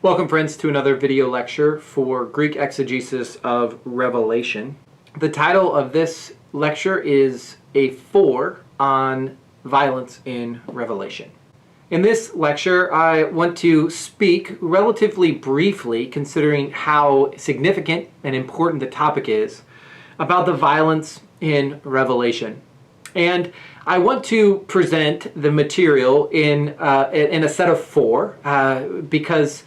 Welcome, friends, to another video lecture for Greek exegesis of Revelation. The title of this lecture is A 4 on Violence in Revelation. In this lecture, I want to speak relatively briefly, considering how significant and important the topic is, about the violence in Revelation. And I want to present the material in a set of four because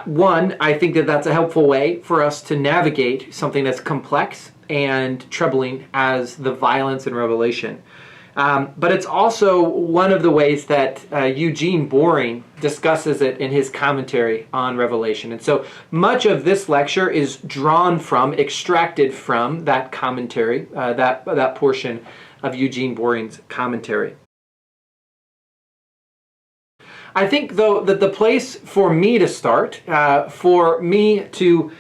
one, I think that that's a helpful way for us to navigate something that's complex and troubling as the violence in Revelation. But it's also one of the ways that Eugene Boring discusses it in his commentary on Revelation. And so much of this lecture is drawn from, extracted from that commentary, that portion of Eugene Boring's commentary. I think, though, that the place for me to start, for me to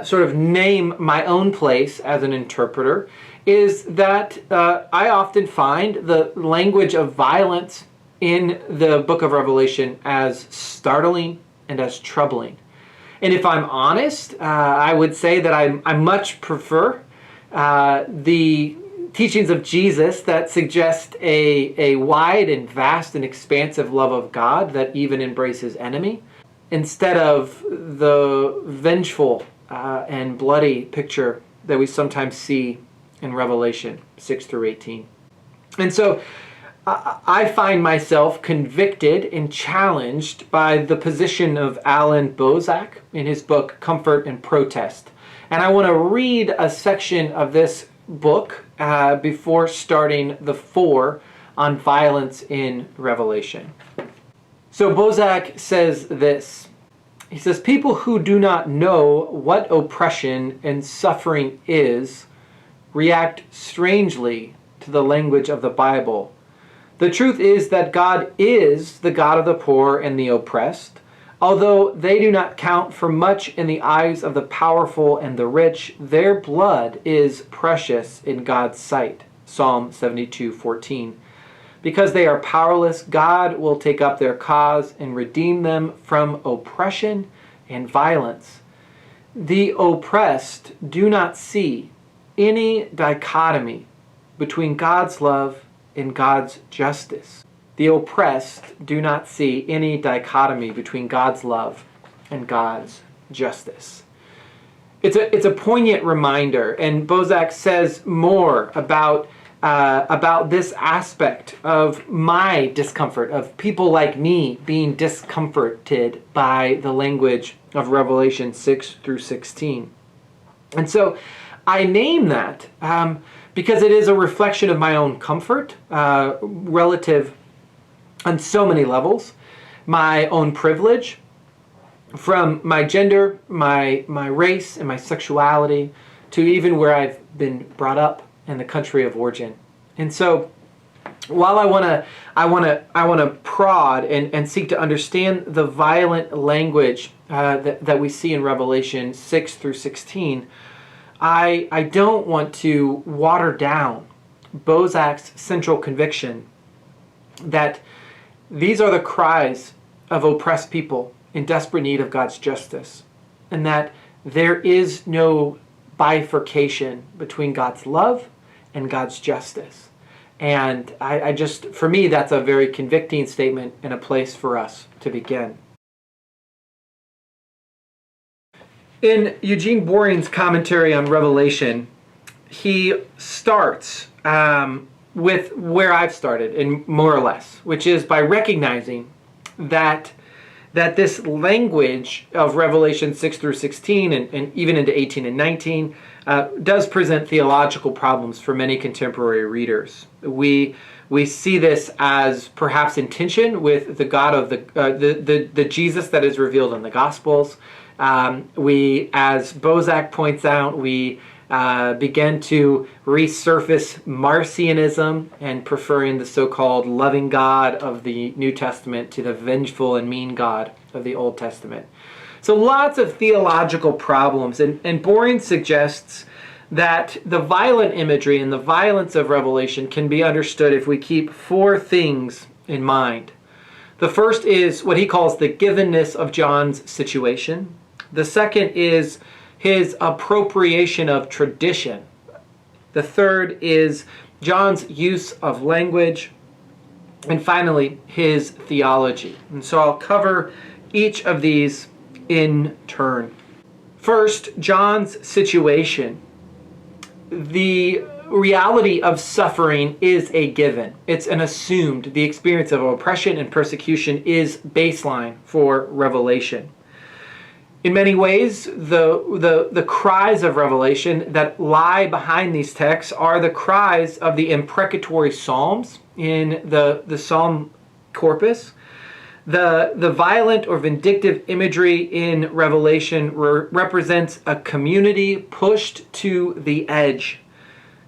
sort of name my own place as an interpreter, is that I often find the language of violence in the book of Revelation as startling and as troubling. And if I'm honest, I would say that I much prefer the teachings of Jesus that suggest a wide and vast and expansive love of God that even embraces enemy, instead of the vengeful and bloody picture that we sometimes see in Revelation 6 through 18. And so I find myself convicted and challenged by the position of Alan Bozak in his book Comfort and Protest. And I want to read a section of this book before starting the 4 on violence in Revelation. So Bozak says this. He says, "People who do not know what oppression and suffering is react strangely to the language of the Bible. The truth is that God is the God of the poor and the oppressed. Although they do not count for much in the eyes of the powerful and the rich, their blood is precious in God's sight." Psalm 72:14. "Because they are powerless, God will take up their cause and redeem them from oppression and violence. The oppressed do not see any dichotomy between God's love and God's justice." The oppressed do not see any dichotomy between God's love and God's justice. It's a poignant reminder, and Bozak says more about this aspect of my discomfort, of people like me being discomforted by the language of Revelation 6 through 16. And so I name that because it is a reflection of my own comfort relative on so many levels, my own privilege, from my gender, my race, and my sexuality, to even where I've been brought up in the country of origin. And so, while I want to prod and seek to understand the violent language that we see in Revelation 6 through 16, I don't want to water down Bozak's central conviction that these are the cries of oppressed people in desperate need of God's justice, and that there is no bifurcation between God's love and God's justice. And I just, for me, that's a very convicting statement and a place for us to begin. In Eugene Boring's commentary on Revelation, he starts with where I've started, and more or less, which is by recognizing that this language of Revelation 6 through 16 and even into 18 and 19 does present theological problems for many contemporary readers. We see this as perhaps in tension with the God of the Jesus that is revealed in the Gospels. We, as Bozak points out, we began to resurface Marcionism and preferring the so-called loving God of the New Testament to the vengeful and mean God of the Old Testament. So lots of theological problems, and Boring suggests that the violent imagery and the violence of Revelation can be understood if we keep 4 things in mind. The first is what he calls the givenness of John's situation. The second is his appropriation of tradition. The third is John's use of language. And finally, his theology. And so I'll cover each of these in turn. First, John's situation. The reality of suffering is a given. It's an assumed. The experience of oppression and persecution is baseline for Revelation. In many ways, the cries of Revelation that lie behind these texts are the cries of the imprecatory Psalms in the Psalm corpus. The violent or vindictive imagery in Revelation represents a community pushed to the edge,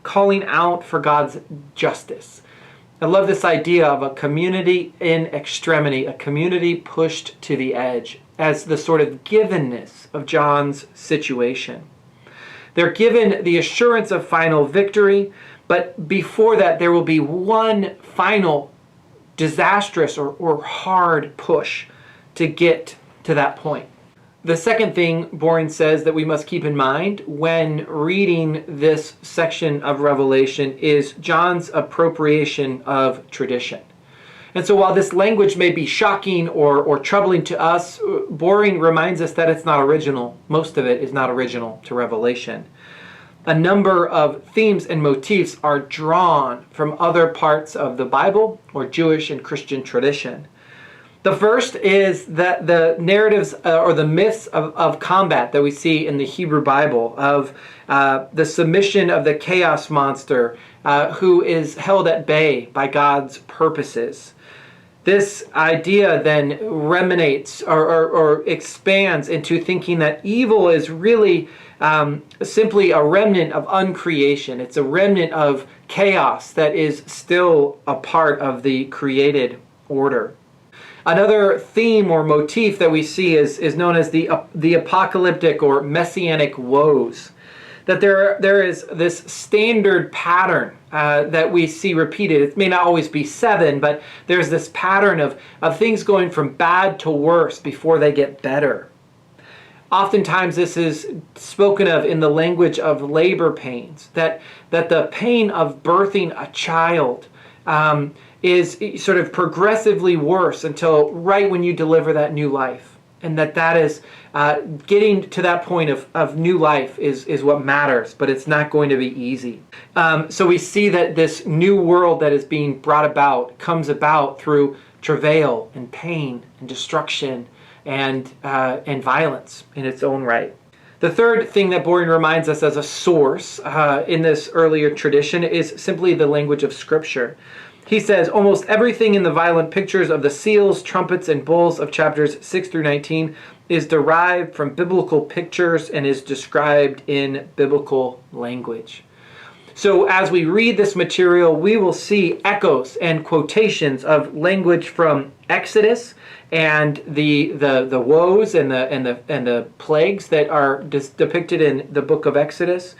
calling out for God's justice. I love this idea of a community in extremity, a community pushed to the edge, as the sort of givenness of John's situation. They're given the assurance of final victory, but before that there will be one final disastrous or hard push to get to that point. The second thing Boring says that we must keep in mind when reading this section of Revelation is John's appropriation of tradition. And so while this language may be shocking or troubling to us, Boring reminds us that it's not original. Most of it is not original to Revelation. A number of themes and motifs are drawn from other parts of the Bible or Jewish and Christian tradition. The first is that the narratives or the myths of combat that we see in the Hebrew Bible, of the submission of the chaos monster who is held at bay by God's purposes. This idea then ruminates or expands into thinking that evil is really simply a remnant of uncreation. It's a remnant of chaos that is still a part of the created order. Another theme or motif that we see is known as the apocalyptic or messianic woes. That there is this standard pattern that we see repeated. It may not always be 7, but there's this pattern of things going from bad to worse before they get better. Oftentimes this is spoken of in the language of labor pains, that the pain of birthing a child is sort of progressively worse until right when you deliver that new life. And that is getting to that point of new life is what matters, but it's not going to be easy. So we see that this new world that is being brought about comes about through travail and pain and destruction and violence in its own right. The third thing that Boring reminds us as a source in this earlier tradition is simply the language of Scripture. He says, almost everything in the violent pictures of the seals, trumpets, and bowls of chapters 6 through 19 is derived from biblical pictures and is described in biblical language. So as we read this material, we will see echoes and quotations of language from Exodus and the woes and the plagues that are depicted in the book of Exodus.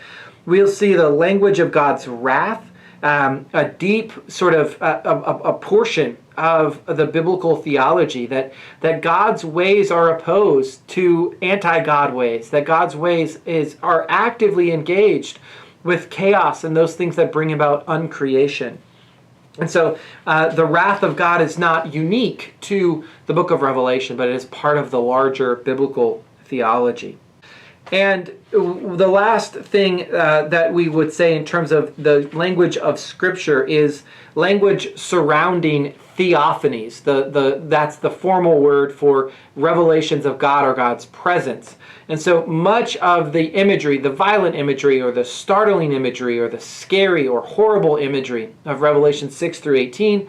We'll see the language of God's wrath, a deep sort of a portion of the biblical theology that God's ways are opposed to anti-God ways, that God's ways are actively engaged with chaos and those things that bring about uncreation. And so the wrath of God is not unique to the book of Revelation, but it is part of the larger biblical theology. And the last thing that we would say in terms of the language of Scripture is language surrounding theophanies. That's the formal word for revelations of God or God's presence. And so much of the imagery, the violent imagery or the startling imagery or the scary or horrible imagery of Revelation 6 through 18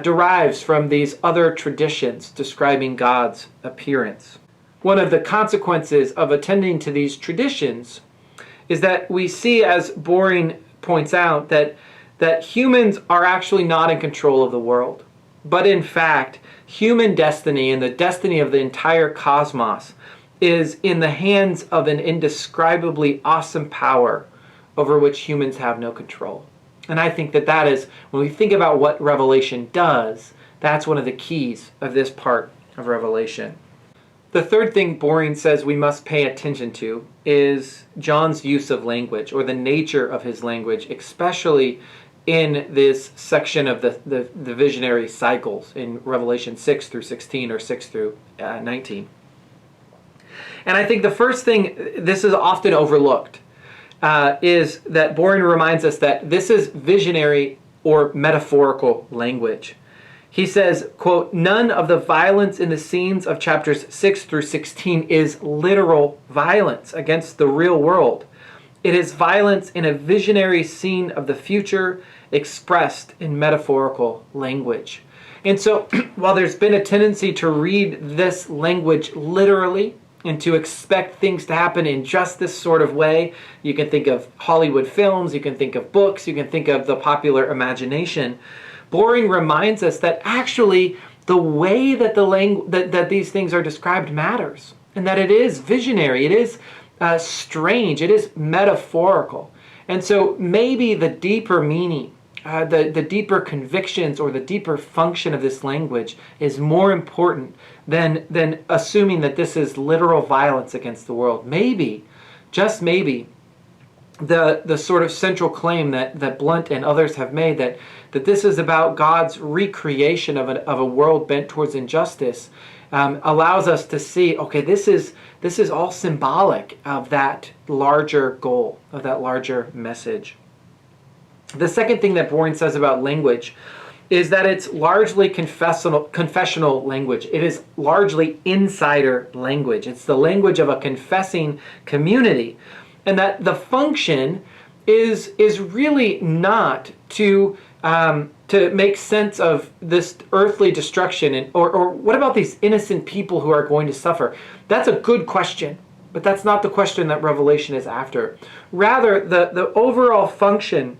derives from these other traditions describing God's appearance. One of the consequences of attending to these traditions is that we see, as Boring points out, that humans are actually not in control of the world. But in fact, human destiny and the destiny of the entire cosmos is in the hands of an indescribably awesome power over which humans have no control. And I think that is, when we think about what Revelation does, That's one of the keys of this part of Revelation. The third thing Boring says we must pay attention to is John's use of language, or the nature of his language, especially in this section of the visionary cycles in Revelation 6 through 16 or 6 through 19. And I think the first thing, this is often overlooked, is that Boring reminds us that this is visionary or metaphorical language. He says, quote, "None of the violence in the scenes of chapters 6 through 16 is literal violence against the real world. It is violence in a visionary scene of the future expressed in metaphorical language." And so while there's been a tendency to read this language literally and to expect things to happen in just this sort of way, you can think of Hollywood films, you can think of books, you can think of the popular imagination. Boring reminds us that actually the way that that these things are described matters, and that it is visionary, it is strange, it is metaphorical. And so maybe the deeper meaning, the deeper convictions, or the deeper function of this language is more important than assuming that this is literal violence against the world. Maybe, just maybe, the sort of central claim that Blunt and others have made, that this is about God's recreation of a world bent towards injustice, allows us to see, okay, this is all symbolic of that larger goal, of that larger message. The second thing that Boring says about language is that it's largely confessional language. It is largely insider language. It's the language of a confessing community. And that the function is really not to make sense of this earthly destruction, or what about these innocent people who are going to suffer? That's a good question, but that's not the question that Revelation is after. Rather, the overall function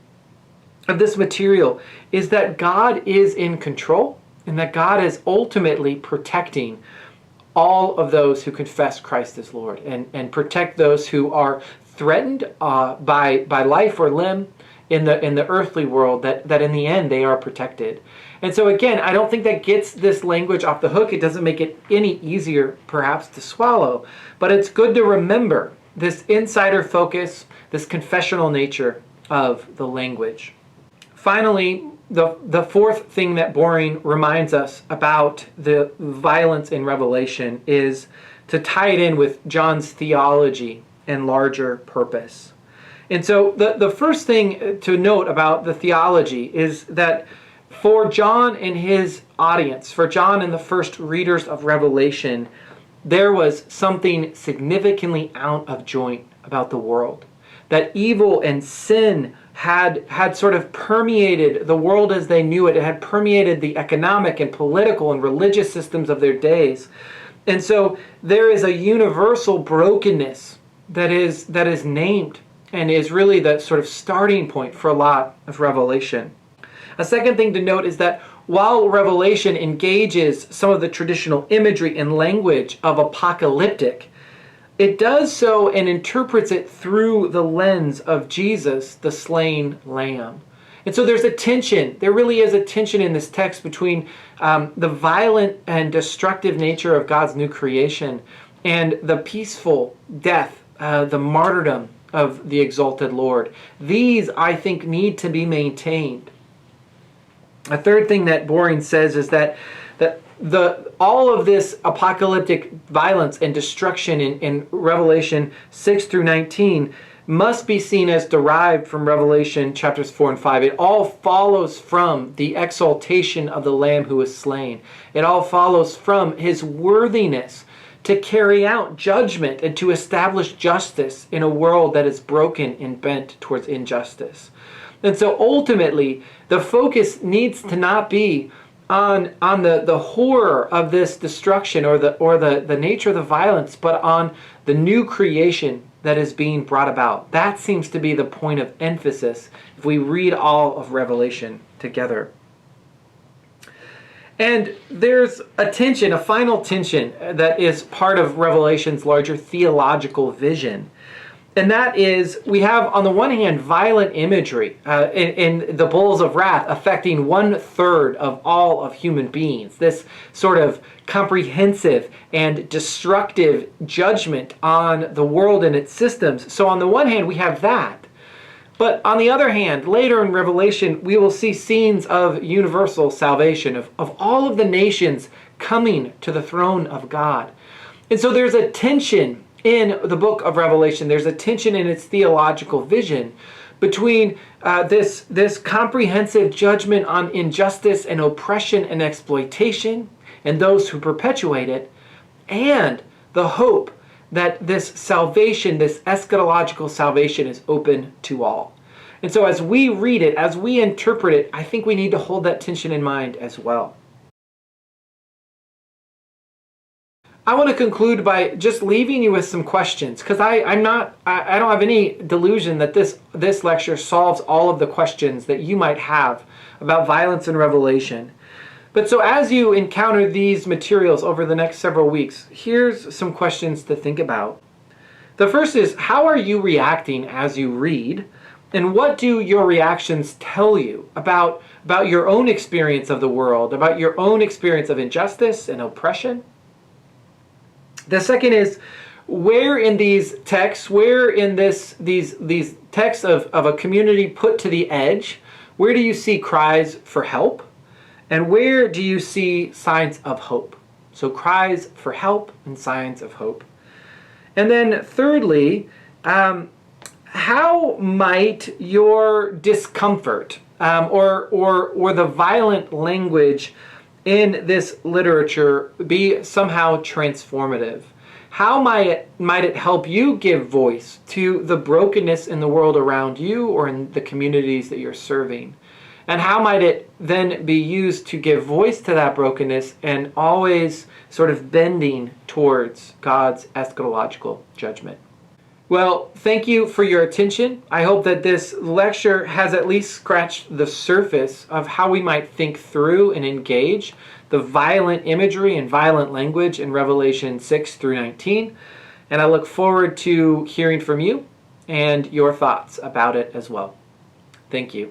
of this material is that God is in control, and that God is ultimately protecting all of those who confess Christ as Lord, and protect those who are threatened by life or limb in the earthly world, that in the end they are protected. And so again, I don't think that gets this language off the hook. It doesn't make it any easier perhaps to swallow, but it's good to remember this insider focus, this confessional nature of the language. Finally, the fourth thing that Boring reminds us about the violence in Revelation is to tie it in with John's theology and larger purpose. And so the first thing to note about the theology is that for John and his audience, for John and the first readers of Revelation, there was something significantly out of joint about the world. That evil and sin had sort of permeated the world as they knew it. It had permeated the economic and political and religious systems of their days. And so there is a universal brokenness that is named, and is really the sort of starting point for a lot of Revelation. A second thing to note is that while Revelation engages some of the traditional imagery and language of apocalyptic, it does so and interprets it through the lens of Jesus, the slain Lamb. And so there's a tension. There really is a tension in this text between the violent and destructive nature of God's new creation and the peaceful death, the martyrdom of the exalted Lord. These, I think, need to be maintained. A third thing that Boring says is that all of this apocalyptic violence and destruction in Revelation 6 through 19 must be seen as derived from Revelation chapters 4 and 5. It all follows from the exaltation of the Lamb who was slain. It all follows from his worthiness to carry out judgment and to establish justice in a world that is broken and bent towards injustice. And so ultimately, the focus needs to not be on the horror of this destruction or the nature of the violence, but on the new creation that is being brought about. That seems to be the point of emphasis if we read all of Revelation together. And there's a tension, a final tension, that is part of Revelation's larger theological vision. And that is, we have on the one hand violent imagery in the bowls of wrath affecting 1/3 of all of human beings. This sort of comprehensive and destructive judgment on the world and its systems. So on the one hand, we have that. But on the other hand, later in Revelation, we will see scenes of universal salvation, of all of the nations coming to the throne of God. And so there's a tension in the book of Revelation. There's a tension in its theological vision between this comprehensive judgment on injustice and oppression and exploitation and those who perpetuate it, and the hope that this salvation, this eschatological salvation, is open to all. And so as we read it, as we interpret it, I think we need to hold that tension in mind as well. I want to conclude by just leaving you with some questions, because I don't have any delusion that this lecture solves all of the questions that you might have about violence in Revelation. But so as you encounter these materials over the next several weeks, here's some questions to think about. The first is, how are you reacting as you read? And what do your reactions tell you about your own experience of the world, about your own experience of injustice and oppression? The second is, where in these texts, where in these texts of a community put to the edge, where do you see cries for help? And where do you see signs of hope? So cries for help and signs of hope. And then thirdly, how might your discomfort or the violent language in this literature be somehow transformative? How might it help you give voice to the brokenness in the world around you or in the communities that you're serving? And how might it then be used to give voice to that brokenness and always sort of bending towards God's eschatological judgment? Well, thank you for your attention. I hope that this lecture has at least scratched the surface of how we might think through and engage the violent imagery and violent language in Revelation 6 through 19. And I look forward to hearing from you and your thoughts about it as well. Thank you.